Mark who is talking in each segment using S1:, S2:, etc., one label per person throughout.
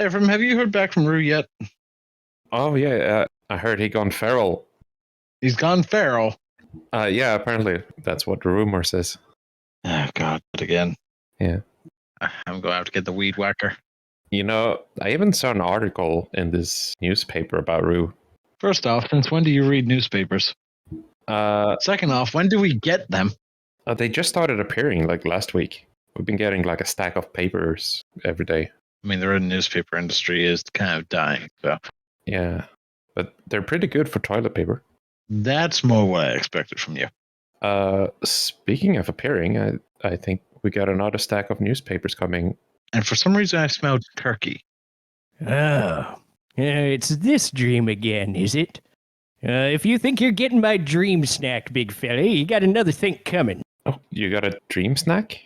S1: Ephraim, have you heard back from Rue yet?
S2: Oh, yeah, I heard he gone feral.
S1: He's gone feral.
S2: Yeah, apparently that's what the rumor says.
S1: Oh, God, again.
S2: Yeah.
S1: I'm going to have to get the weed whacker.
S2: You know, I even saw an article in this newspaper about Rue.
S1: First off, since when do you read newspapers? Second off, when do we get them?
S2: They just started appearing like last week. We've been getting like a stack of papers every day.
S1: I mean, the newspaper industry is kind of dying, so.
S2: Yeah, but they're pretty good for toilet paper.
S1: That's more what I expected from you.
S2: Speaking of appearing, I think we got another stack of newspapers coming.
S1: And for some reason, I smelled turkey.
S3: Oh, it's this dream again, is it? If you think you're getting my dream snack, big fella, you got another thing coming.
S2: Oh, you got a dream snack?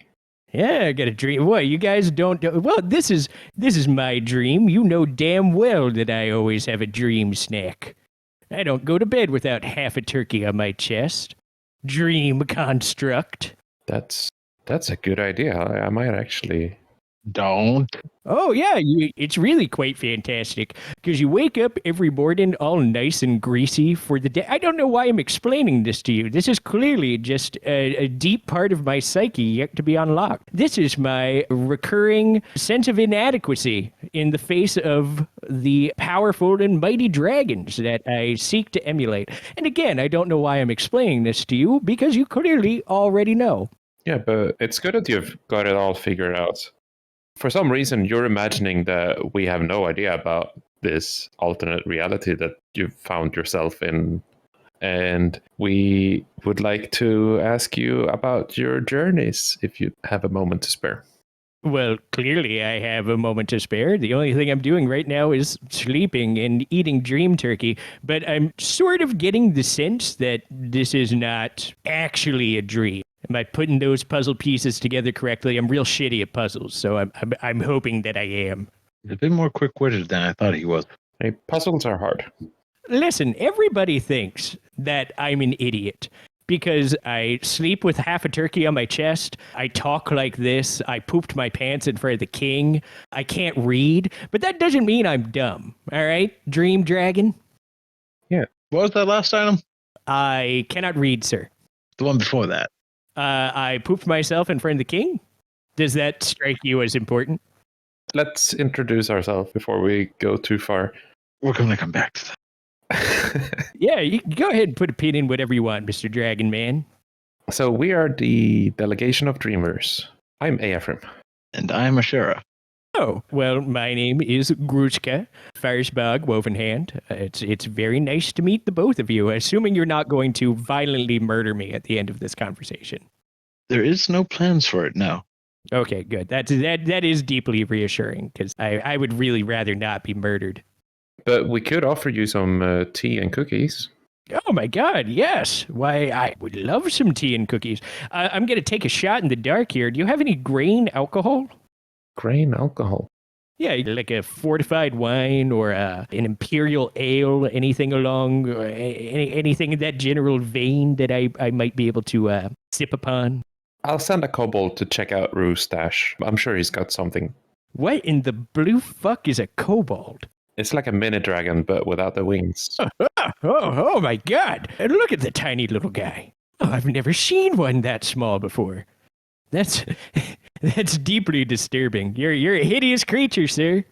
S3: Yeah, I got a dream. What, you guys don't... Well, this is my dream. You know damn well that I always have a dream snack. I don't go to bed without half a turkey on my chest. Dream construct.
S2: That's a good idea. I might actually...
S1: Don't.
S3: Oh, yeah, it's really quite fantastic, because you wake up every morning all nice and greasy for the day. I don't know why I'm explaining this to you. This is clearly just a deep part of my psyche yet to be unlocked. This is my recurring sense of inadequacy in the face of the powerful and mighty dragons that I seek to emulate. And again, I don't know why I'm explaining this to you, because you clearly already know.
S2: Yeah, but it's good that you've got it all figured out. For some reason, you're imagining that we have no idea about this alternate reality that you've found yourself in. And we would like to ask you about your journeys, if you have a moment to spare.
S3: Well, clearly I have a moment to spare. The only thing I'm doing right now is sleeping and eating dream turkey. But I'm sort of getting the sense that this is not actually a dream. Am I putting those puzzle pieces together correctly? I'm real shitty at puzzles, so I'm hoping that I am.
S1: He's a bit more quick-witted than I thought he was.
S2: Hey, puzzles are hard.
S3: Listen, everybody thinks that I'm an idiot because I sleep with half a turkey on my chest, I talk like this, I pooped my pants in front of the king, I can't read, but that doesn't mean I'm dumb, all right, Dream Dragon?
S2: Yeah.
S1: What was that last item?
S3: I cannot read, sir.
S1: The one before that.
S3: I pooped myself in front of the king? Does that strike you as important?
S2: Let's introduce ourselves before we go too far.
S1: We're going to come back to that.
S3: Yeah, you can go ahead and put a pin in whatever you want, Mr. Dragon Man.
S2: So we are the Delegation of Dreamers. I'm Ephraim.
S1: And I'm Ashera.
S3: Oh, well, my name is Gruzka, Farzbog-Wovenhand. It's very nice to meet the both of you, assuming you're not going to violently murder me at the end of this conversation.
S1: There is no plans for it, no.
S3: Okay, good. That is deeply reassuring, because I would really rather not be murdered.
S2: But we could offer you some tea and cookies.
S3: Oh my God, yes. Why, I would love some tea and cookies. I'm going to take a shot in the dark here. Do you have any grain alcohol?
S2: Grain alcohol?
S3: Yeah, like a fortified wine or an imperial ale, anything along, anything in that general vein that I might be able to sip upon.
S2: I'll send a kobold to check out Rue's stash. I'm sure he's got something.
S3: What in the blue fuck is a kobold?
S2: It's like a mini dragon, but without the wings.
S3: Oh my God. Look at the tiny little guy. Oh, I've never seen one that small before. That's deeply disturbing. You're a hideous creature, sir.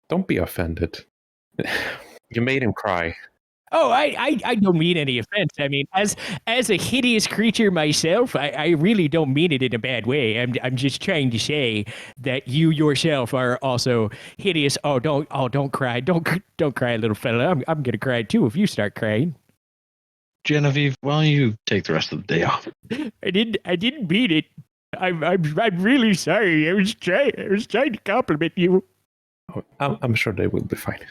S2: Don't be offended. You made him cry.
S3: Oh, I don't mean any offense. I mean, as a hideous creature myself, I really don't mean it in a bad way. I'm just trying to say that you yourself are also hideous. Don't cry. Don't cry, little fella. I'm gonna cry too if you start crying.
S1: Genevieve, why don't you take the rest of the day off?
S3: I didn't mean it. I'm really sorry. I was trying to compliment you.
S2: Oh, I'm sure they will be fine.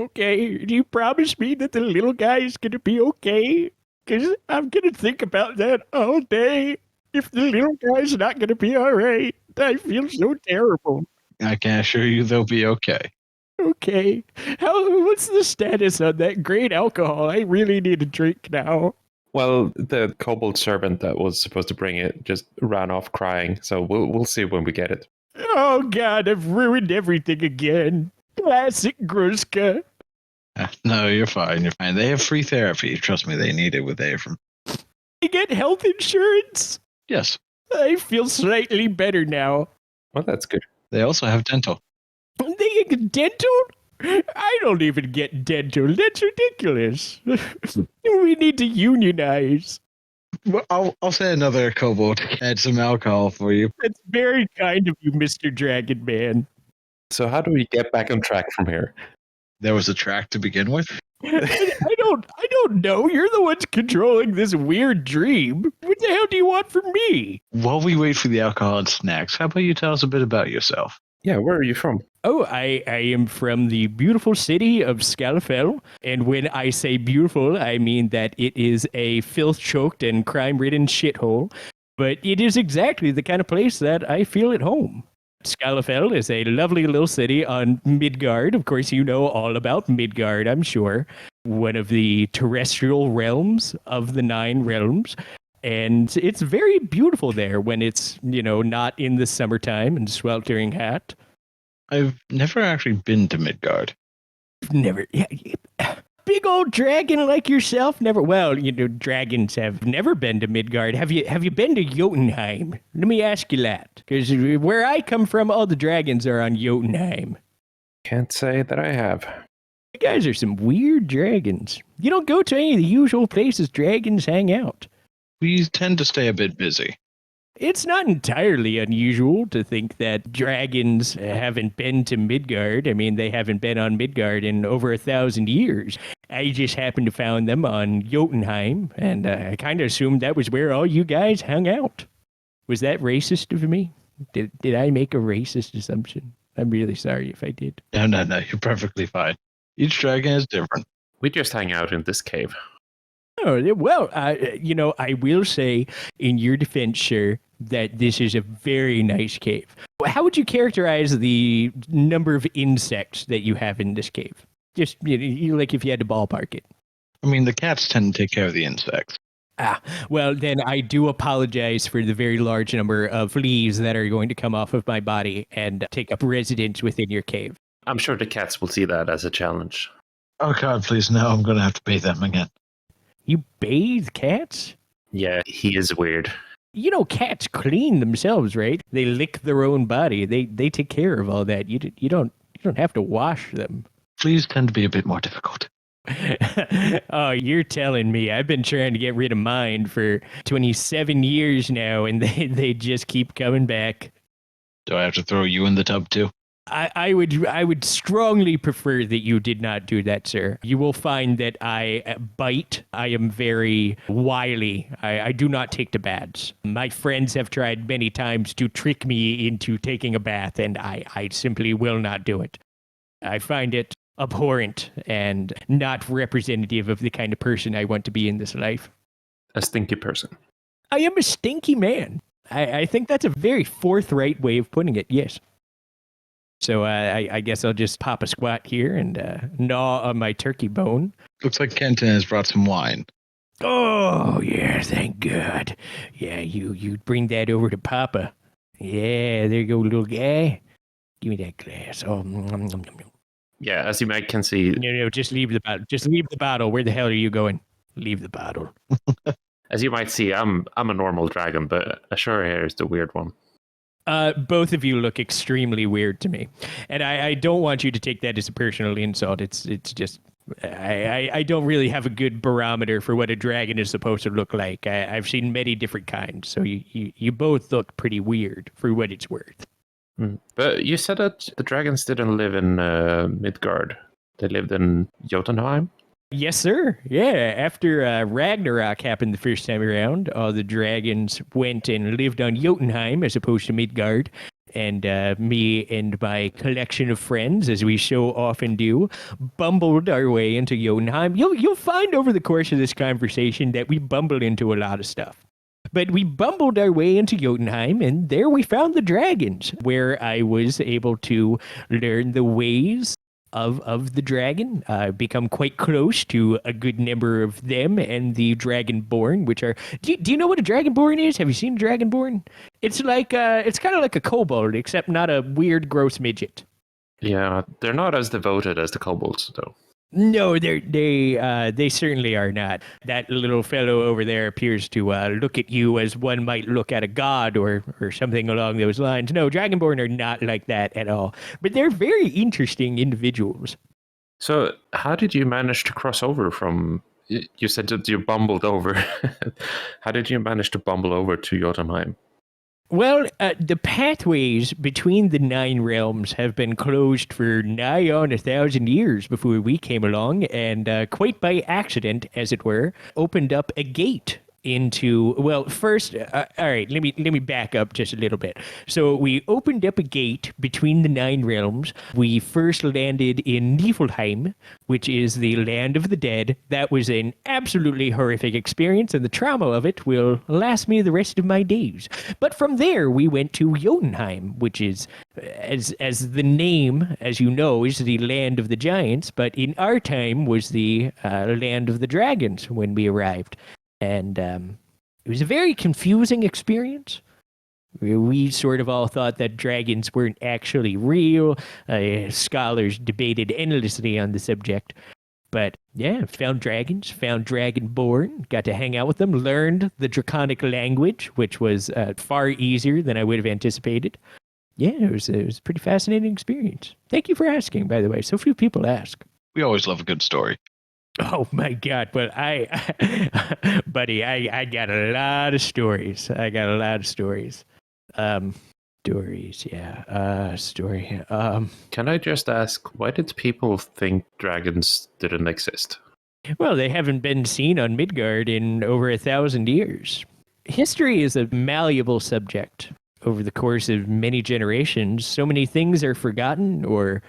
S3: Okay, do you promise me that the little guy is going to be okay? Because I'm going to think about that all day. If the little guy's not going to be all right, I feel so terrible.
S1: I can assure you they'll be okay.
S3: Okay. What's the status on that great alcohol? I really need a drink now.
S2: Well, the kobold servant that was supposed to bring it just ran off crying, so we'll see when we get it.
S3: Oh, God, I've ruined everything again. Classic Gruzka.
S1: No, you're fine. You're fine. They have free therapy. Trust me, they need it with Avram.
S3: You get health insurance?
S1: Yes.
S3: I feel slightly better now.
S2: Well, that's good.
S1: They also have dental.
S3: They get dental? I don't even get dental. That's ridiculous. We need to unionize.
S1: Well, I'll say another kobold to add some alcohol for you.
S3: That's very kind of you, Mr. Dragon Man.
S2: So how do we get back on track from here?
S1: There was a track to begin with.
S3: I don't know. You're the ones controlling this weird dream. What the hell do you want from me?
S1: While we wait for the alcohol and snacks, how about you tell us a bit about yourself?
S2: Yeah, where are you from?
S3: Oh, I am from the beautiful city of Scalafel. And when I say beautiful, I mean that it is a filth-choked and crime-ridden shithole. But it is exactly the kind of place that I feel at home. Scalafel is a lovely little city on Midgard. Of course, you know all about Midgard, I'm sure. One of the terrestrial realms of the 9 realms. And it's very beautiful there when it's, not in the summertime and sweltering hot.
S1: I've never actually been to Midgard.
S3: Never. Yeah, big old dragon like yourself never. Well, dragons have never been to Midgard. Have you been to Jotunheim? Let me ask you that, because where I come from, all the dragons are on Jotunheim.
S2: Can't say that I have.
S3: You guys are some weird dragons. You don't go to any of the usual places dragons hang out.
S1: We tend to stay a bit busy.
S3: It's not entirely unusual to think that dragons haven't been to Midgard. I mean, they haven't been on Midgard in over 1,000 years. I just happened to find them on Jotunheim, and I kind of assumed that was where all you guys hung out. Was that racist of me? Did I make a racist assumption? I'm really sorry if I did.
S1: No, you're perfectly fine. Each dragon is different.
S2: We just hang out in this cave.
S3: Oh, well, I will say in your defense, sir, that this is a very nice cave. How would you characterize the number of insects that you have in this cave? Just, like if you had to ballpark it.
S1: I mean, the cats tend to take care of the insects.
S3: Well, then I do apologize for the very large number of fleas that are going to come off of my body and take up residence within your cave.
S2: I'm sure the cats will see that as a challenge.
S1: Oh, God, please, no, I'm going to have to bathe them again.
S3: You bathe cats?
S2: Yeah, he is weird.
S3: Cats clean themselves, right? They lick their own body. They take care of all that. You don't have to wash them.
S1: Fleas tend to be a bit more difficult.
S3: Oh, you're telling me. I've been trying to get rid of mine for 27 years now, and they just keep coming back.
S1: Do I have to throw you in the tub too?
S3: I would strongly prefer that you did not do that, sir. You will find that I bite. I am very wily. I do not take to baths. My friends have tried many times to trick me into taking a bath, and I simply will not do it. I find it abhorrent and not representative of the kind of person I want to be in this life.
S2: A stinky person.
S3: I am a stinky man. I think that's a very forthright way of putting it, yes. So I guess I'll just pop a squat here and gnaw on my turkey bone.
S1: Looks like Kenton has brought some wine.
S3: Oh, yeah, thank God. Yeah, you bring that over to Papa. Yeah, there you go, little guy. Give me that glass. Oh,
S2: Yeah, as you can see.
S3: No, just leave the bottle. Just leave the bottle. Where the hell are you going? Leave the bottle.
S2: As you might see, I'm a normal dragon, but Ashura here is the weird one.
S3: Both of you look extremely weird to me, and I don't want you to take that as a personal insult. It's just I don't really have a good barometer for what a dragon is supposed to look like. I've seen many different kinds, so you both look pretty weird for what it's worth.
S2: But you said that the dragons didn't live in Midgard; they lived in Jotunheim.
S3: Yes, sir. Yeah, after Ragnarok happened the first time around, all the dragons went and lived on Jotunheim as opposed to Midgard. And me and my collection of friends, as we so often do, bumbled our way into Jotunheim. You'll find over the course of this conversation that we bumbled into a lot of stuff. But we bumbled our way into Jotunheim, and there we found the dragons, where I was able to learn the ways of the dragon, become quite close to a good number of them and the dragonborn, which are... Do you know what a dragonborn is? Have you seen a dragonborn? It's like it's kind of like a kobold, except not a weird, gross midget.
S2: Yeah, they're not as devoted as the kobolds, though.
S3: No, they certainly are not. That little fellow over there appears to look at you as one might look at a god or something along those lines. No, Dragonborn are not like that at all. But they're very interesting individuals.
S2: So, how did you manage to cross over from? You said that you bumbled over. How did you manage to bumble over to Jotunheim?
S3: Well, the pathways between the 9 realms have been closed for nigh on 1,000 years before we came along, and quite by accident, as it were, opened up a gate into, well, first, all right, let me back up just a little bit. So we opened up a gate between the 9 realms. We first landed in Niflheim, which is the land of the dead. That was an absolutely horrific experience, and the trauma of it will last me the rest of my days. But from there, we went to Jotunheim, which is, as the name, as you know, is the land of the giants, but in our time was the land of the dragons when we arrived. And it was a very confusing experience. We sort of all thought that dragons weren't actually real. Scholars debated endlessly on the subject. But yeah, found dragons, found Dragonborn, got to hang out with them, learned the Draconic language, which was far easier than I would have anticipated. Yeah, it was a pretty fascinating experience. Thank you for asking, by the way. So few people ask.
S1: We always love a good story.
S3: Oh my God! Well, buddy, I got a lot of stories. Stories, yeah. Story.
S2: Can I just ask, why did people think dragons didn't exist?
S3: Well, they haven't been seen on Midgard in over 1,000 years. History is a malleable subject. Over the course of many generations, so many things are forgotten or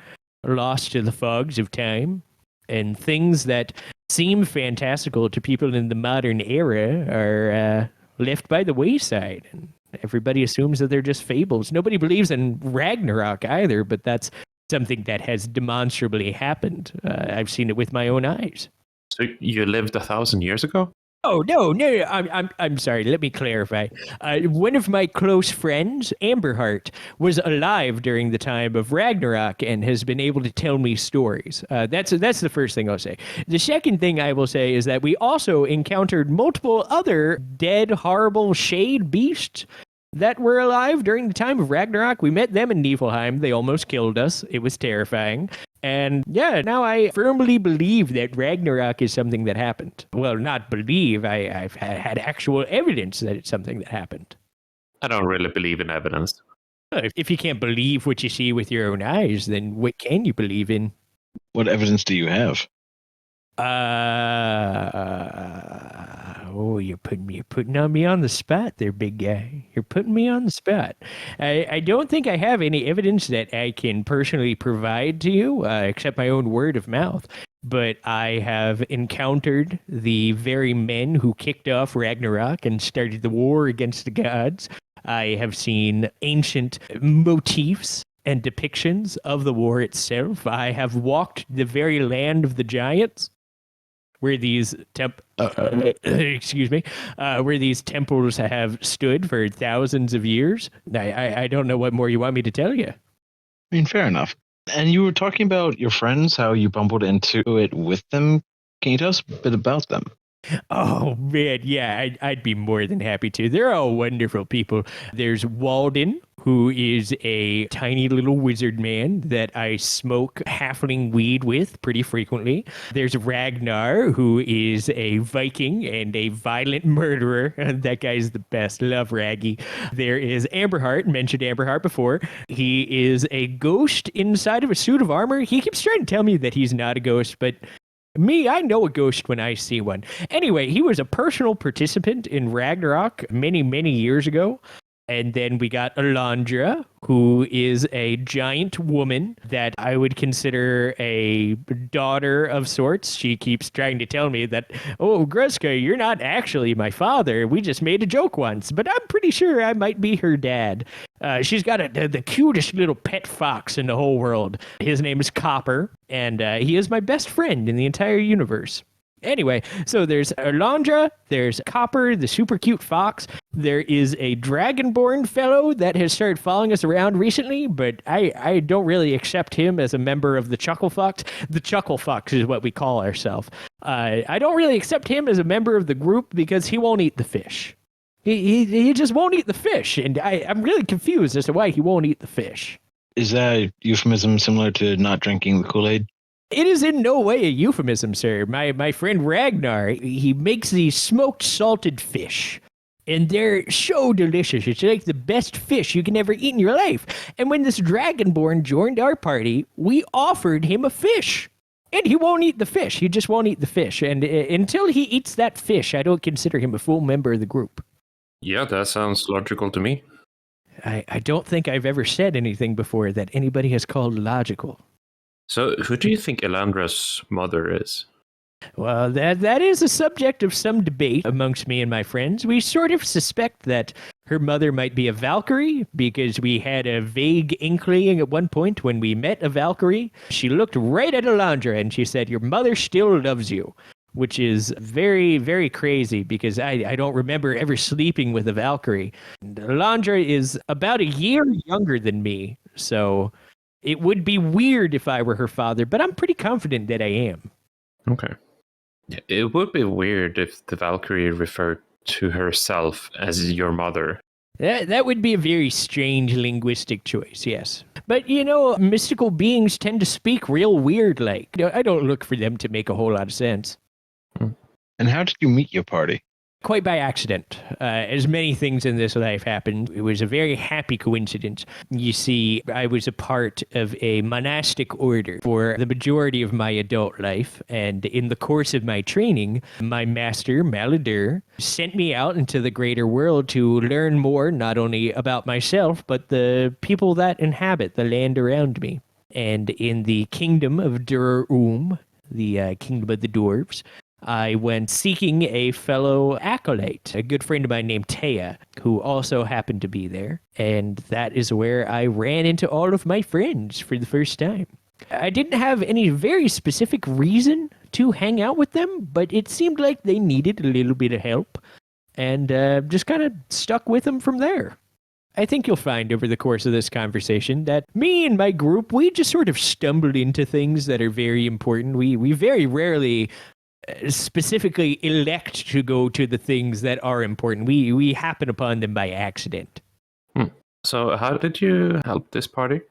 S3: lost to the fogs of time. And things that seem fantastical to people in the modern era are left by the wayside. And everybody assumes that they're just fables. Nobody believes in Ragnarok either, but that's something that has demonstrably happened. I've seen it with my own eyes.
S2: So you lived 1,000 years ago?
S3: Oh, no. I'm sorry. Let me clarify. One of my close friends, Amberheart, was alive during the time of Ragnarok and has been able to tell me stories. That's the first thing I'll say. The second thing I will say is that we also encountered multiple other dead, horrible shade beasts that were alive during the time of Ragnarok. We met them in Niflheim. They almost killed us. It was terrifying. And yeah, now I firmly believe that Ragnarok is something that happened. Well, not believe. I've had actual evidence that it's something that happened.
S2: I don't really believe in evidence.
S3: If you can't believe what you see with your own eyes, then what can you believe in?
S1: What evidence do you have?
S3: You're putting on me on the spot there, big guy. You're putting me on the spot. I don't think I have any evidence that I can personally provide to you, except my own word of mouth. But I have encountered the very men who kicked off Ragnarok and started the war against the gods. I have seen ancient motifs and depictions of the war itself. I have walked the very land of the giants, where these where these temples have stood for thousands of years. I don't know what more you want me to tell you.
S1: I mean, fair enough. And you were talking about your friends, how you bumbled into it with them. Can you tell us a bit about them?
S3: Oh, man, yeah, I'd be more than happy to. They're all wonderful people. There's Walden, who is a tiny little wizard man that I smoke halfling weed with pretty frequently. There's Ragnar, who is a Viking and a violent murderer. That guy's the best. Love Raggy. There is Amberheart, mentioned Amberheart before. He is a ghost inside of a suit of armor. He keeps trying to tell me that he's not a ghost, but me, I know a ghost when I see one. Anyway, he was a personal participant in Ragnarok many, many years ago. And then we got Alondra, who is a giant woman that I would consider a daughter of sorts. She keeps trying to tell me that, oh, Gruzka, you're not actually my father. We just made a joke once, but I'm pretty sure I might be her dad. She's got the cutest little pet fox in the whole world. His name is Copper, and he is my best friend in the entire universe. Anyway, so there's Alondra, there's Copper, the super cute fox. There is a dragonborn fellow that has started following us around recently, but I don't really accept him as a member of the Chuckle Fox. The Chuckle Fox is what we call ourselves. I don't really accept him as a member of the group because he won't eat the fish. He just won't eat the fish, and I'm really confused as to why he won't eat the fish.
S1: Is that a euphemism similar to not drinking the Kool-Aid?
S3: It is in no way a euphemism, sir. My friend Ragnar, he makes these smoked salted fish, and they're so delicious. It's like the best fish you can ever eat in your life. And when this Dragonborn joined our party, we offered him a fish. And he won't eat the fish. He just won't eat the fish. And until he eats that fish, I don't consider him a full member of the group.
S2: Yeah, that sounds logical to me.
S3: I don't think I've ever said anything before that anybody has called logical.
S2: So, who do you think Elandra's mother is?
S3: Well, that is a subject of some debate amongst me and my friends. We sort of suspect that her mother might be a Valkyrie because we had a vague inkling at one point when we met a Valkyrie. She looked right at Alondra and she said, "Your mother still loves you," which is very, very crazy because I don't remember ever sleeping with a Valkyrie. Alondra is about a year younger than me, so it would be weird if I were her father, but I'm pretty confident that I am.
S2: Okay. It would be weird if the Valkyrie referred to herself as your mother.
S3: That would be a very strange linguistic choice, yes. But, mystical beings tend to speak real weird-like. I don't look for them to make a whole lot of sense.
S1: And how did you meet your party?
S3: Quite by accident. As many things in this life happened, it was a very happy coincidence. You see, I was a part of a monastic order for the majority of my adult life, and in the course of my training, my master, Maladur, sent me out into the greater world to learn more, not only about myself, but the people that inhabit the land around me. And in the kingdom of Dur-Um, the kingdom of the dwarves, I went seeking a fellow acolyte, a good friend of mine named Taya, who also happened to be there. And that is where I ran into all of my friends for the first time. I didn't have any very specific reason to hang out with them, but it seemed like they needed a little bit of help, and just kind of stuck with them from there. I think you'll find over the course of this conversation that me and my group, we just sort of stumbled into things that are very important. We very rarely specifically elect to go to the things that are important. We happen upon them by accident.
S2: So how did you help this party?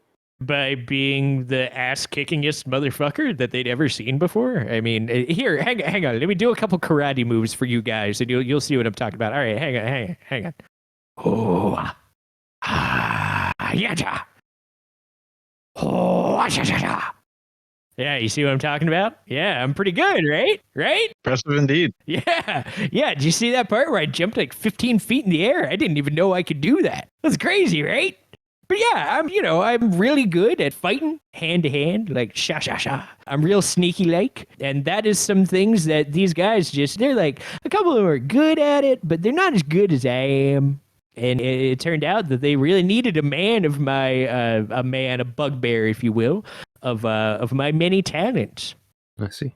S3: By being the ass-kickingest motherfucker that they'd ever seen before. I mean, here, hang on. Let me do a couple karate moves for you guys, and you'll see what I'm talking about. All right, hang on. Oh, yacha. Oh, cha. Yeah, you see what I'm talking about? Yeah, I'm pretty good, right? Right?
S1: Impressive indeed.
S3: Yeah. Did you see that part where I jumped like 15 feet in the air? I didn't even know I could do that. That's crazy, right? But yeah, I'm really good at fighting hand to hand, like sha. I'm real sneaky like, and that is some things that these guys they're like, a couple of them are good at it, but they're not as good as I am. And it turned out that they really needed a man of my, a bugbear, if you will, of my many talents.
S2: I see.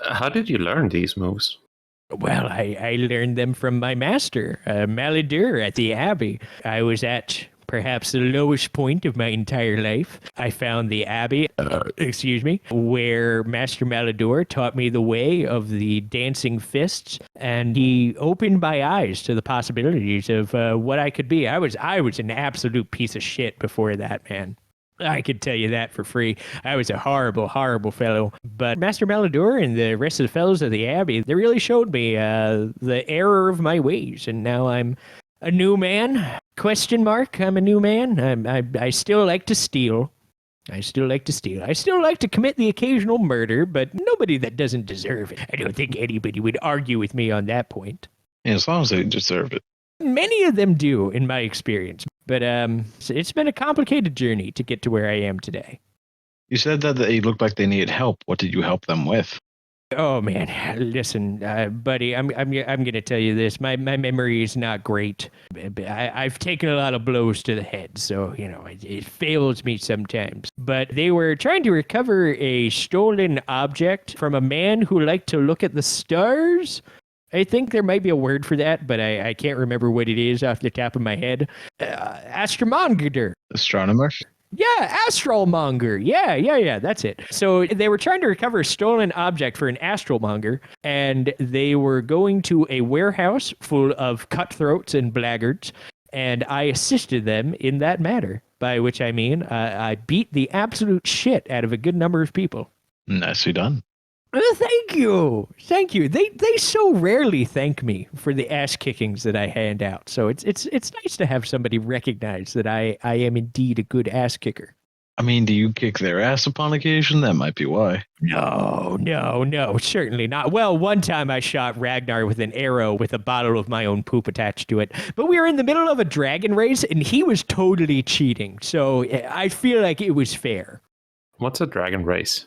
S2: How did you learn these moves?
S3: Well, I learned them from my master, Maladur, at the Abbey. I was at perhaps the lowest point of my entire life. I found the Abbey, where Master Maladur taught me the way of the dancing fists, and he opened my eyes to the possibilities of what I could be. I was an absolute piece of shit before that, man. I could tell you that for free. I was a horrible, horrible fellow. But Master Maladur and the rest of the fellows of the Abbey, they really showed me the error of my ways, and now I'm a new man? I'm a new man. I still like to steal. I still like to commit the occasional murder, but nobody that doesn't deserve it. I don't think anybody would argue with me on that point.
S1: Yeah, as long as they deserved it.
S3: Many of them do, in my experience. But it's been a complicated journey to get to where I am today.
S1: You said that they looked like they needed help. What did you help them with?
S3: Oh man, listen, buddy, I'm gonna tell you this. My memory is not great. I've taken a lot of blows to the head, so it fails me sometimes. But they were trying to recover a stolen object from a man who liked to look at the stars. I think there might be a word for that, but I can't remember what it is off the top of my head. Astromonger.
S1: Astronomer?
S3: Yeah, astralmonger. Yeah, that's it. So they were trying to recover a stolen object for an astralmonger, and they were going to a warehouse full of cutthroats and blackguards, and I assisted them in that matter, by which I mean I beat the absolute shit out of a good number of people.
S1: Nicely done.
S3: Thank you. They so rarely thank me for the ass kickings that I hand out. So it's nice to have somebody recognize that I am indeed a good ass kicker.
S1: I mean, do you kick their ass upon occasion? That might be why.
S3: No, certainly not. Well, one time I shot Ragnar with an arrow with a bottle of my own poop attached to it. But we were in the middle of a dragon race and he was totally cheating. So I feel like it was fair.
S2: What's a dragon race?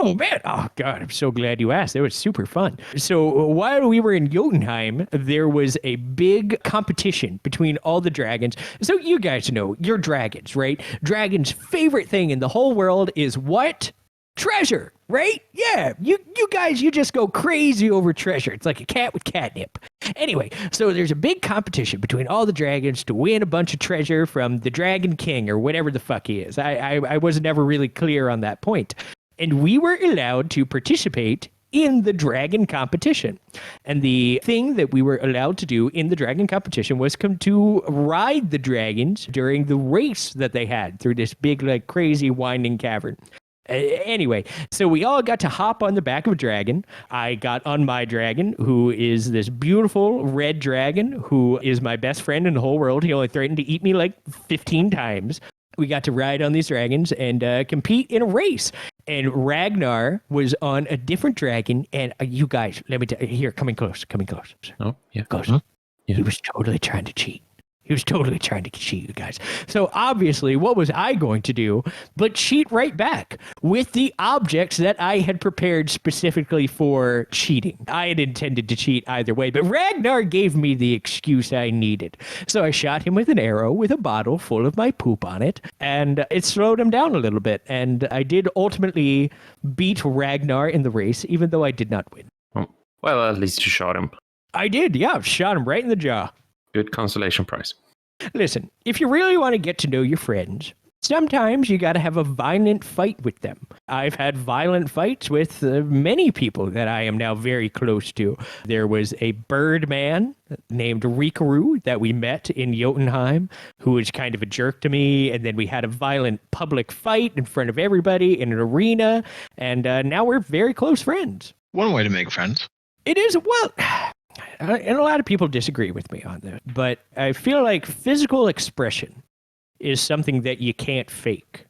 S3: Oh, man. Oh, God. I'm so glad you asked. It was super fun. So while we were in Jotunheim, there was a big competition between all the dragons. So you guys know, you're dragons, right? Dragons' favorite thing in the whole world is what? Treasure, right? Yeah. You guys, you just go crazy over treasure. It's like a cat with catnip. Anyway, so there's a big competition between all the dragons to win a bunch of treasure from the Dragon King or whatever the fuck he is. I was never really clear on that point. And we were allowed to participate in the dragon competition. And the thing that we were allowed to do in the dragon competition was come to ride the dragons during the race that they had through this big, like, crazy winding cavern. Anyway, so we all got to hop on the back of a dragon. I got on my dragon, who is this beautiful red dragon, who is my best friend in the whole world. He only threatened to eat me like 15 times. We got to ride on these dragons and compete in a race. And Ragnar was on a different dragon. And you guys, let me tell you, here, coming close.
S2: Oh, yeah.
S3: Close.
S2: Yeah.
S3: He was totally trying to cheat. He was totally trying to cheat, you guys. So obviously, what was I going to do but cheat right back with the objects that I had prepared specifically for cheating? I had intended to cheat either way, but Ragnar gave me the excuse I needed. So I shot him with an arrow with a bottle full of my poop on it, and it slowed him down a little bit. And I did ultimately beat Ragnar in the race, even though I did not win.
S2: Oh, well, at least you shot him.
S3: I did, yeah. Shot him right in the jaw.
S2: Good consolation prize.
S3: Listen, if you really want to get to know your friends, sometimes you got to have a violent fight with them. I've had violent fights with many people that I am now very close to. There was a bird man named Rikaru that we met in Jotunheim, who was kind of a jerk to me, and then we had a violent public fight in front of everybody in an arena, and now we're very close friends.
S1: One way to make friends.
S3: It is, well... And a lot of people disagree with me on that, but I feel like physical expression is something that you can't fake,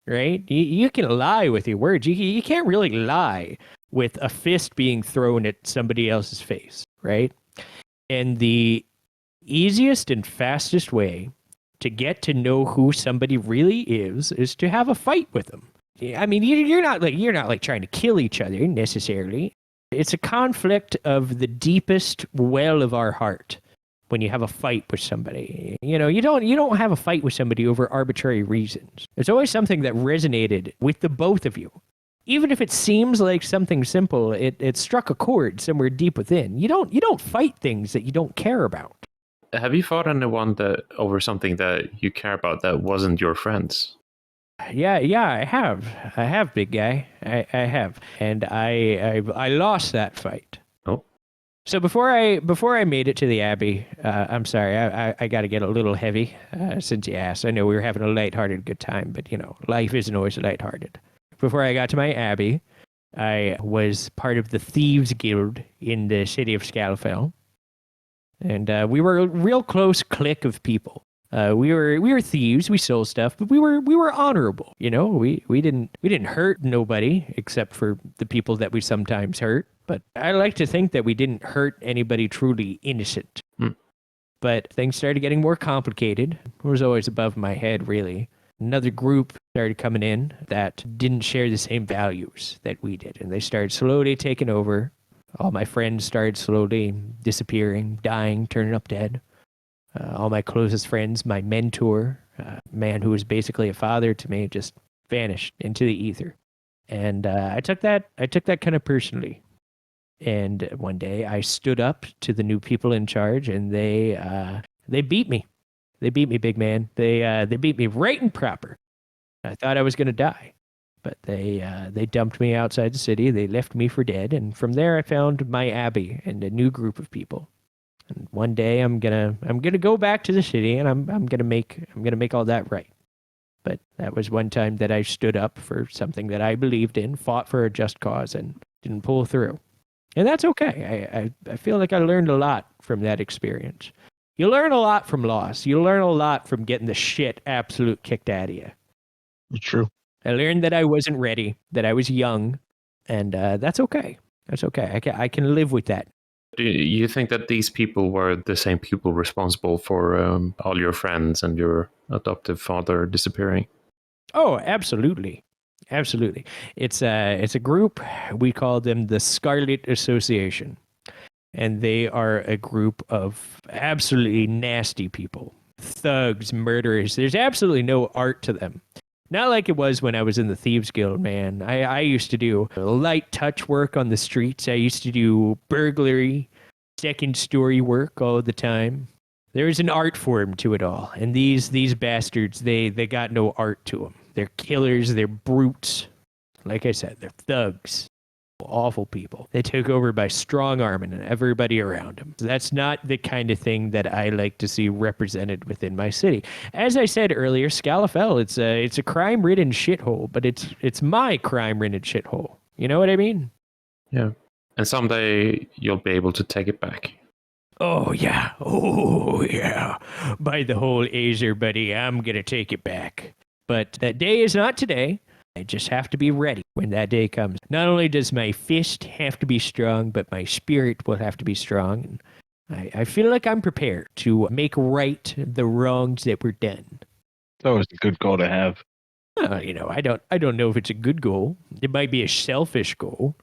S3: right? You can lie with your words. You can't really lie with a fist being thrown at somebody else's face, right? And the easiest and fastest way to get to know who somebody really is to have a fight with them. I mean, you're not like trying to kill each other necessarily. It's a conflict of the deepest well of our heart when you have a fight with somebody. You know, you don't have a fight with somebody over arbitrary reasons. It's always something that resonated with the both of you. Even if it seems like something simple, it struck a chord somewhere deep within. You don't fight things that you don't care about.
S2: Have you fought anyone over something that you care about that wasn't your friends?
S3: Yeah, I have, big guy. I have, and I lost that fight.
S2: Oh.
S3: So before I made it to the Abbey, I'm sorry, I got to get a little heavy since you asked. I know we were having a lighthearted good time, but life isn't always lighthearted. Before I got to my Abbey, I was part of the Thieves Guild in the city of Scalfell, and we were a real close clique of people. We were thieves. We stole stuff, but we were honorable. We didn't hurt nobody except for the people that we sometimes hurt. But I like to think that we didn't hurt anybody truly innocent. But things started getting more complicated. It was always above my head, really. another group started coming in that didn't share the same values that we did. And they started slowly taking over. All my friends started slowly disappearing, dying, turning up dead. All my closest friends, my mentor, man who was basically a father to me, just vanished into the ether. And I took that kind of personally. And one day I stood up to the new people in charge, and they beat me. They beat me, big man. They beat me right and proper. I thought I was going to die, but they dumped me outside the city. They left me for dead, and from there I found my abbey and a new group of people. And one day I'm gonna go back to the city, and I'm gonna make all that right. But that was one time that I stood up for something that I believed in, fought for a just cause, and didn't pull through. And that's okay. I feel like I learned a lot from that experience. You learn a lot from loss. You learn a lot from getting the shit absolute kicked out of you.
S1: True.
S3: I learned that I wasn't ready, that I was young, and that's okay. That's okay. I can live with that.
S2: Do you think that these people were the same people responsible for all your friends and your adoptive father disappearing?
S3: Oh, absolutely. Absolutely. It's a group. We call them the Scarlet Association. And they are a group of absolutely nasty people. Thugs, murderers. There's absolutely no art to them. Not like it was when I was in the Thieves Guild, man. I used to do light touch work on the streets. I used to do burglary, second story work all the time. There is an art form to it all. And these bastards, they got no art to them. They're killers, they're brutes. Like I said, they're thugs. Awful people. They took over by strong arming everybody around them. So that's not the kind of thing that I like to see represented within my city. As I said earlier, Scalafel, it's a crime-ridden shithole, but it's my crime-ridden shithole. You know what I mean?
S2: Yeah. And someday you'll be able to take it back.
S3: Oh yeah. Oh yeah. By the whole Azer, buddy, I'm gonna take it back. But that day is not today. I just have to be ready when that day comes. Not only does my fist have to be strong, but my spirit will have to be strong. And I feel like I'm prepared to make right the wrongs that were done.
S1: That was a good goal to have.
S3: I don't know if it's a good goal. It might be a selfish goal.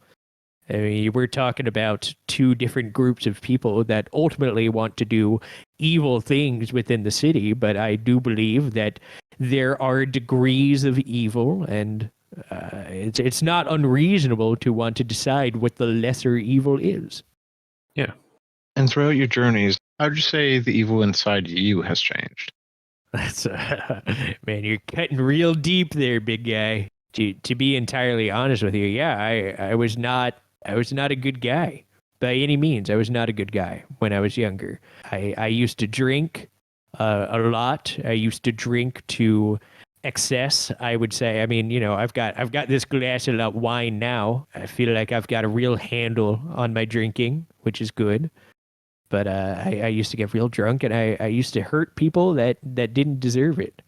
S3: I mean, we're talking about two different groups of people that ultimately want to do evil things within the city, but I do believe that there are degrees of evil, and it's not unreasonable to want to decide what the lesser evil is.
S2: Yeah.
S1: And throughout your journeys, how would you say the evil inside you has changed?
S3: That's man, you're cutting real deep there, big guy. To be entirely honest with you, yeah, I was not a good guy by any means. I was not a good guy when I was younger. I used to drink a lot. I used to drink to excess, I would say. I mean, I've got this glass of wine now. I feel like I've got a real handle on my drinking, which is good. But I used to get real drunk, and I used to hurt people that didn't deserve it.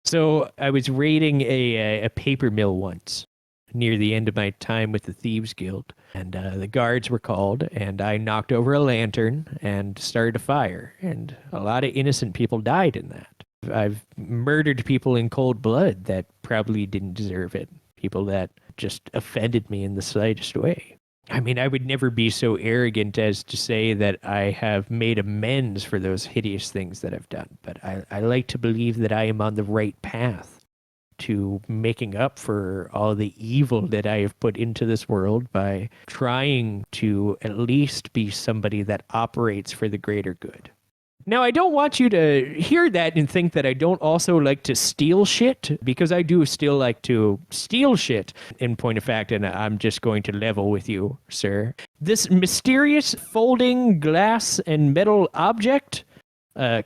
S3: So I was raiding a paper mill once near the end of my time with the Thieves Guild, and the guards were called, and I knocked over a lantern and started a fire, and a lot of innocent people died in that. I've murdered people in cold blood that probably didn't deserve it, people that just offended me in the slightest way. I mean, I would never be so arrogant as to say that I have made amends for those hideous things that I've done, but I like to believe that I am on the right path to making up for all the evil that I have put into this world by trying to at least be somebody that operates for the greater good. Now, I don't want you to hear that and think that I don't also like to steal shit, because I do still like to steal shit, in point of fact, and I'm just going to level with you, sir. This mysterious folding glass and metal object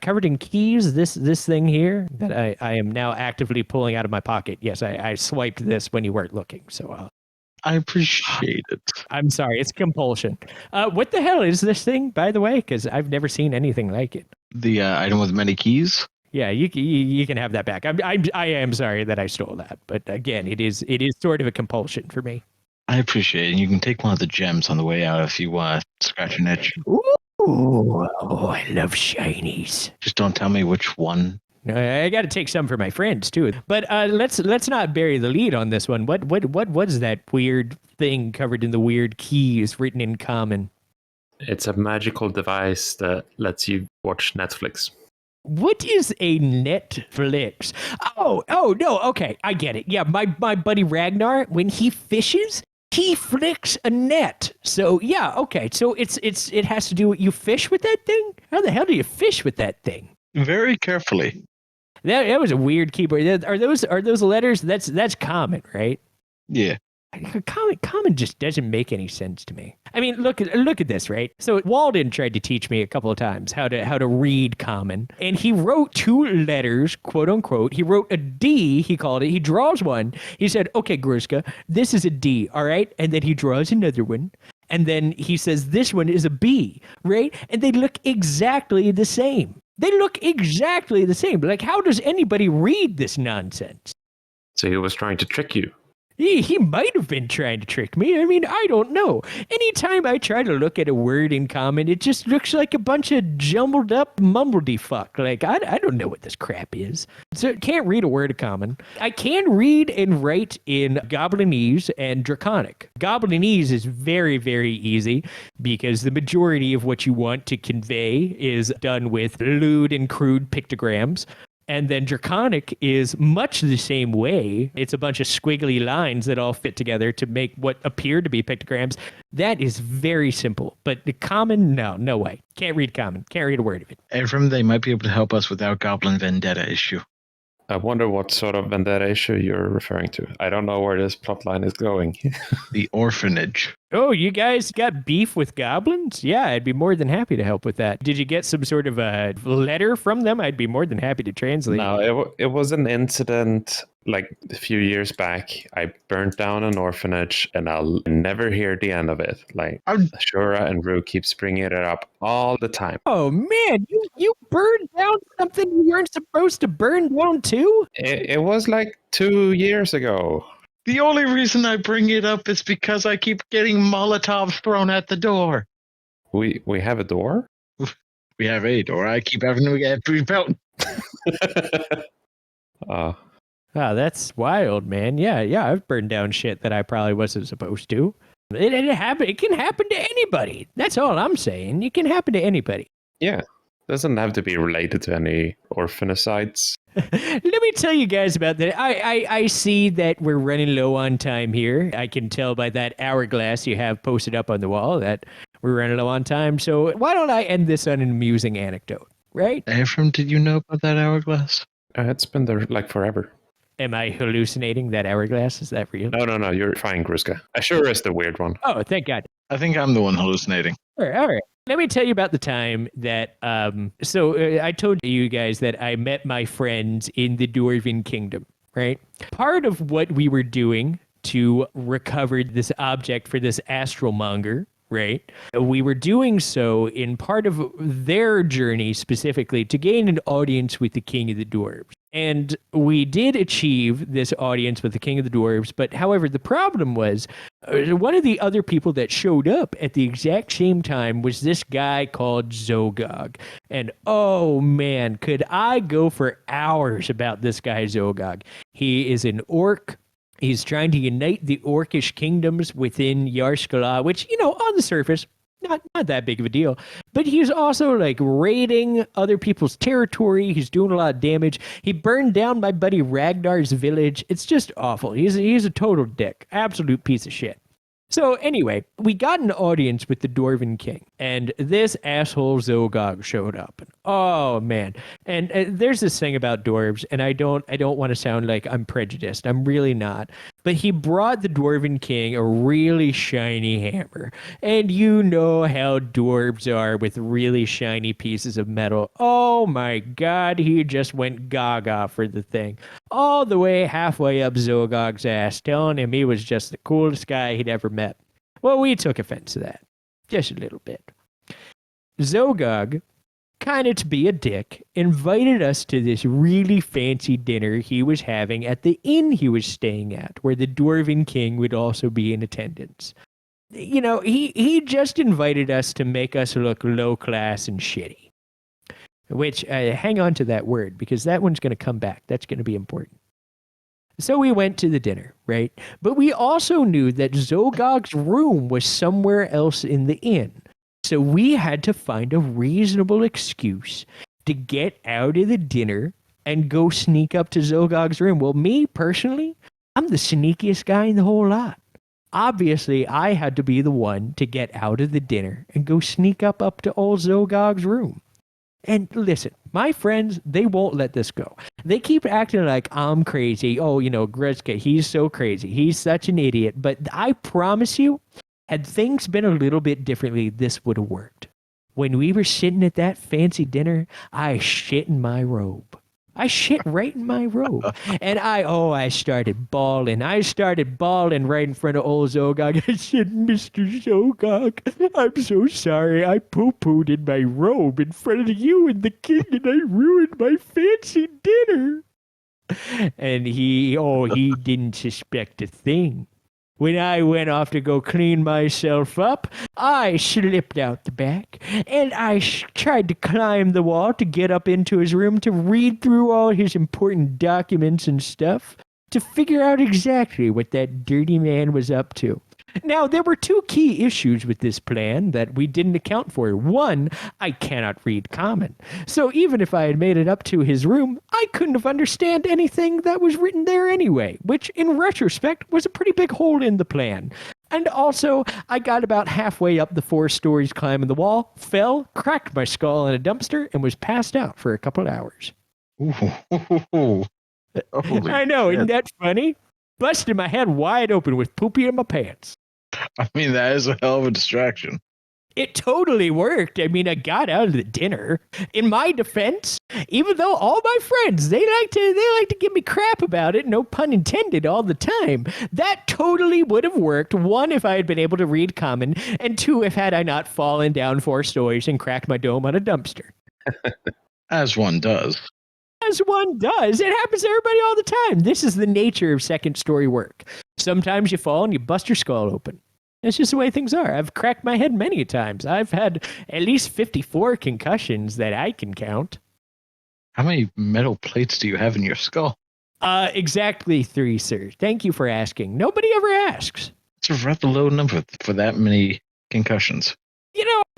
S3: covered in keys, this thing here that I am now actively pulling out of my pocket. Yes, I swiped this when you weren't looking, so
S1: I appreciate it.
S3: I'm sorry, it's compulsion. What the hell is this thing, by the way? Because I've never seen anything like it.
S1: The item with many keys?
S3: Yeah, you can have that back. I am sorry that I stole that, but again, it is sort of a compulsion for me.
S1: I appreciate it. And you can take one of the gems on the way out if you want to scratch an itch.
S3: Ooh, oh, I love shinies.
S1: Just don't tell me which one
S3: I got to take some for my friends too. But let's not bury the lead on this one. What was that weird thing covered in the weird keys written in common?
S2: It's a magical device that lets you watch Netflix.
S3: What is a Netflix? Oh no, okay, I get it. Yeah, my buddy Ragnar, when he fishes, he flicks a net. So yeah, okay. So it has to do with you fish with that thing? How the hell do you fish with that thing?
S1: Very carefully.
S3: That was a weird keyboard. Are those letters? That's common, right?
S1: Yeah.
S3: Common just doesn't make any sense to me. I mean, look at this, right? So Walden tried to teach me a couple of times how to read common, and he wrote 2 letters, quote unquote. He wrote a D, he called it. He draws one. He said, "Okay, Gruzka, this is a D, all right?" And then he draws another one. And then he says, "This one is a B," right? And they look exactly the same. Like, how does anybody read this nonsense?
S2: So he was trying to trick you.
S3: He might have been trying to trick me. I mean, I don't know. Anytime I try to look at a word in common, it just looks like a bunch of jumbled up mumbledy-fuck. Like, I don't know what this crap is. So can't read a word of common. I can read and write in Goblinese and Draconic. Goblinese is very, very easy because the majority of what you want to convey is done with lewd and crude pictograms. And then Draconic is much the same way. It's a bunch of squiggly lines that all fit together to make what appear to be pictograms. That is very simple. But the common, no way. Can't read common. Can't read a word of it.
S1: Ephraim, they might be able to help us with our Goblin Vendetta issue.
S2: I wonder what sort of vendetta issue you're referring to. I don't know where this plotline is going.
S1: The orphanage.
S3: Oh, you guys got beef with goblins? Yeah, I'd be more than happy to help with that. Did you get some sort of a letter from them? I'd be more than happy to translate.
S2: No, it was an incident like a few years back. I burnt down an orphanage and I'll never hear the end of it. Like, Shura and Rue keeps bringing it up all the time.
S3: Oh, man, you burned down something you weren't supposed to burn down too?
S2: It was like 2 years ago.
S1: The only reason I bring it up is because I keep getting Molotovs thrown at the door.
S2: We have a door?
S1: We have a door. I keep having to get rebuilt.
S3: Oh, that's wild, man. Yeah, I've burned down shit that I probably wasn't supposed to. It can happen to anybody. That's all I'm saying. It can happen to anybody.
S2: Yeah. Doesn't have to be related to any orphanicides.
S3: Let me tell you guys about that. I see that we're running low on time here. I can tell by that hourglass you have posted up on the wall that we're running low on time. So why don't I end this on an amusing anecdote, right?
S1: Ephraim, did you know about that hourglass?
S2: It's been there like forever.
S3: Am I hallucinating that hourglass? Is that real?
S2: No, you're fine, Gruzka. Ashura is the weird one.
S3: Oh, thank God.
S1: I think I'm the one hallucinating.
S3: All right. Let me tell you about the time that, I told you guys that I met my friends in the Dwarven Kingdom, right? Part of what we were doing to recover this object for this astralmonger, right? We were doing so in part of their journey specifically to gain an audience with the King of the Dwarves. And we did achieve this audience with the King of the Dwarves, but however, the problem was one of the other people that showed up at the exact same time was this guy called Zogog. And oh man, could I go for hours about this guy Zogog. He is an orc. He's trying to unite the orcish kingdoms within Yarskala, which, on the surface, not that big of a deal. But he's also like raiding other people's territory. He's doing a lot of damage. He burned down my buddy Ragnar's village. It's just awful. He's a total dick. Absolute piece of shit. So anyway, we got an audience with the Dwarven King, and this asshole Zogog showed up. And, oh man! And there's this thing about dwarves, and I don't want to sound like I'm prejudiced. I'm really not. But he brought the Dwarven King a really shiny hammer, and you know how dwarves are with really shiny pieces of metal. Oh my God! He just went gaga for the thing, all the way halfway up Zogog's ass, telling him he was just the coolest guy he'd ever met. Well, we took offense to that. Just a little bit. Zogog, kind of to be a dick, invited us to this really fancy dinner he was having at the inn he was staying at, where the Dwarven King would also be in attendance. He just invited us to make us look low class and shitty. which hang on to that word because that one's going to come back. That's going to be important. So we went to the dinner, right? But we also knew that Zogog's room was somewhere else in the inn. So we had to find a reasonable excuse to get out of the dinner and go sneak up to Zogog's room. Well, me personally, I'm the sneakiest guy in the whole lot. Obviously, I had to be the one to get out of the dinner and go sneak up to old Zogog's room. And listen, my friends, they won't let this go. They keep acting like I'm crazy. Oh, Gruzka, he's so crazy. He's such an idiot. But I promise you, had things been a little bit differently, this would have worked. When we were sitting at that fancy dinner, I shit in my robe. I shit right in my robe. And I started bawling. I started bawling right in front of old Zogog. I said, Mr. Zogog, I'm so sorry. I poo-pooed in my robe in front of you and the king, and I ruined my fancy dinner. And he didn't suspect a thing. When I went off to go clean myself up, I slipped out the back, and I tried to climb the wall to get up into his room to read through all his important documents and stuff to figure out exactly what that dirty man was up to. Now, there were two key issues with this plan that we didn't account for. One, I cannot read Common. So even if I had made it up to his room, I couldn't have understood anything that was written there anyway, which in retrospect was a pretty big hole in the plan. And also, I got about halfway up the 4 stories climbing the wall, fell, cracked my skull in a dumpster, and was passed out for a couple hours. I know, isn't that funny? Busted my head wide open with poopy in my pants.
S1: I mean, that is a hell of a distraction.
S3: It totally worked. I mean, I got out of the dinner. In my defense, even though all my friends, they like to give me crap about it, no pun intended, all the time, that totally would have worked. 1, if I had been able to read Common, and 2, if had I not fallen down 4 stories and cracked my dome on a dumpster.
S1: As one does.
S3: As one does. It happens to everybody all the time. This is the nature of second story work. Sometimes you fall and you bust your skull open. That's just the way things are. I've cracked my head many times. I've had at least 54 concussions that I can count.
S1: How many metal plates do you have in your skull?
S3: Exactly 3, sir. Thank you for asking. Nobody ever asks.
S1: It's a rather low number for that many concussions.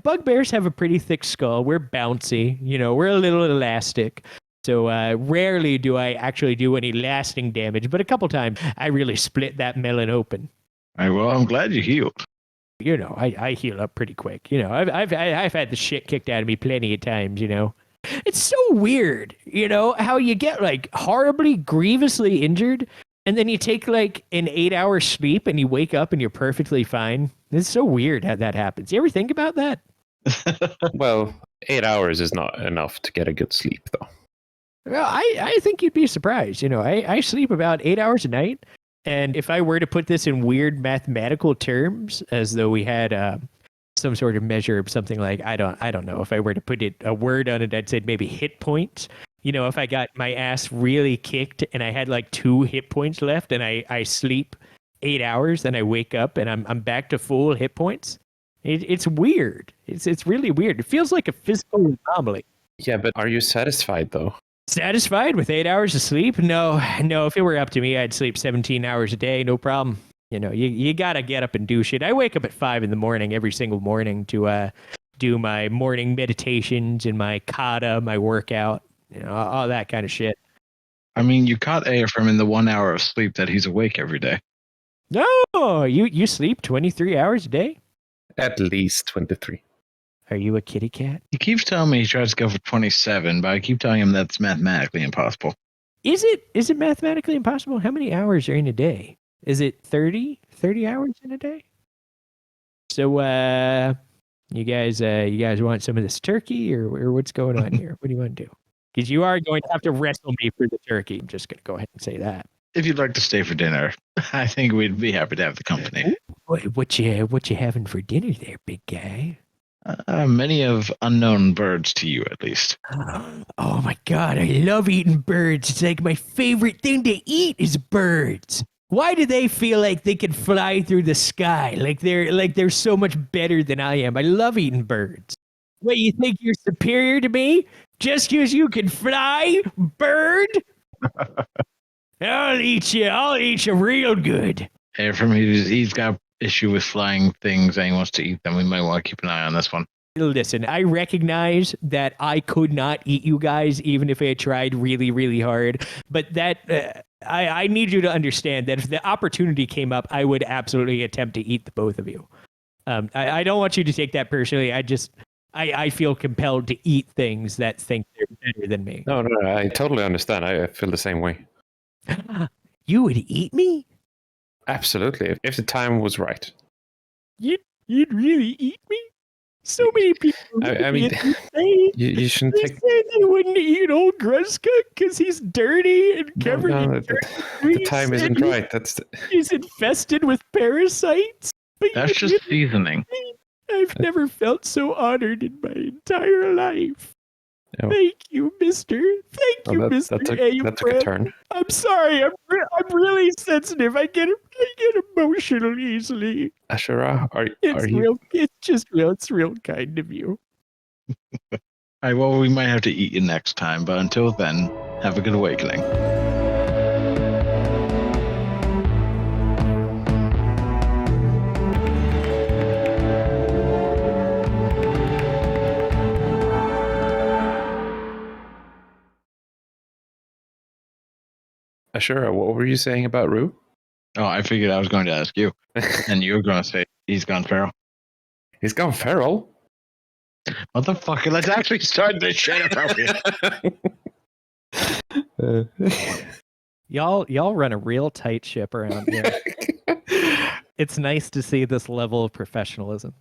S3: Bugbears have a pretty thick skull. We're bouncy. We're a little elastic. So rarely do I actually do any lasting damage, but a couple times I really split that melon open.
S1: Well, I'm glad you healed.
S3: I heal up pretty quick. I've had the shit kicked out of me plenty of times. It's so weird. How you get like horribly, grievously injured, and then you take like an 8-hour sleep and you wake up and you're perfectly fine. It's so weird how that happens. You ever think about that?
S2: Well, 8 hours is not enough to get a good sleep, though.
S3: Well, I think you'd be surprised. I sleep about 8 hours a night. And if I were to put this in weird mathematical terms, as though we had some sort of measure of something like, I don't know, if I were to put a word on it, I'd say maybe hit points. If I got my ass really kicked and I had like 2 hit points left and I sleep 8 hours and I wake up and I'm back to full hit points, it's weird. It's really weird. It feels like a physical anomaly.
S2: Yeah, but are you satisfied though?
S3: Satisfied with 8 hours of sleep? No. If it were up to me, I'd sleep 17 hours a day, no problem. You gotta get up and do shit. I wake up at 5 in the morning every single morning to do my morning meditations and my kata, my workout, all that kind of shit.
S1: I mean, you caught AFM in the 1 hour of sleep that he's awake every day.
S3: No, you sleep 23 hours a day?
S2: At least 23.
S3: Are you a kitty cat?
S1: He keeps telling me he tries to go for 27, but I keep telling him that's mathematically impossible.
S3: Is it mathematically impossible? How many hours are in a day? Is it 30 hours in a day? So, you guys want some of this turkey or what's going on here? What do you want to do? Because you are going to have to wrestle me for the turkey. I'm just going to go ahead and say that.
S1: If you'd like to stay for dinner, I think we'd be happy to have the company.
S3: What you having for dinner there, big guy?
S1: Many of unknown birds to you, at least.
S3: Oh my God, I love eating birds. It's like my favorite thing to eat is birds. Why do they feel like they can fly through the sky? Like they're so much better than I am. I love eating birds. What, you think you're superior to me? Just because you can fly, bird? I'll eat you real good.
S1: Hey, from he's got issue with flying things and he wants to eat them. We might want to keep an eye on this one.
S3: Listen, I recognize that I could not eat you guys even if I had tried really, really hard. But that I need you to understand that if the opportunity came up, I would absolutely attempt to eat the both of you. I don't want you to take that personally. I feel compelled to eat things that think they're better than me.
S2: No, I totally understand. I feel the same way.
S3: You would eat me?
S2: Absolutely. If the time was right.
S3: You'd really eat me? So many people.
S2: I mean, you shouldn't
S3: they
S2: take.
S3: say they wouldn't eat old Gruzka because he's dirty and covered in
S2: the time isn't right.
S3: He's infested with parasites. But
S1: that's just seasoning.
S3: I've never felt so honored in my entire life.
S2: Oh.
S3: Thank you, Mister. Thank you, Mister.
S2: That's a good turn.
S3: I'm sorry. I'm really sensitive. I get emotional easily.
S2: Ashura, are you?
S3: Real. It's just real. It's real kind of you.
S1: All right. Well, we might have to eat you next time, but until then, have a good awakening.
S2: Ashura, what were you saying about Rue?
S1: Oh, I figured I was going to ask you, and you were going to say he's gone feral.
S2: He's gone feral?
S1: Motherfucker, let's actually start this shit appropriate.
S3: Y'all run a real tight ship around here. It's nice to see this level of professionalism.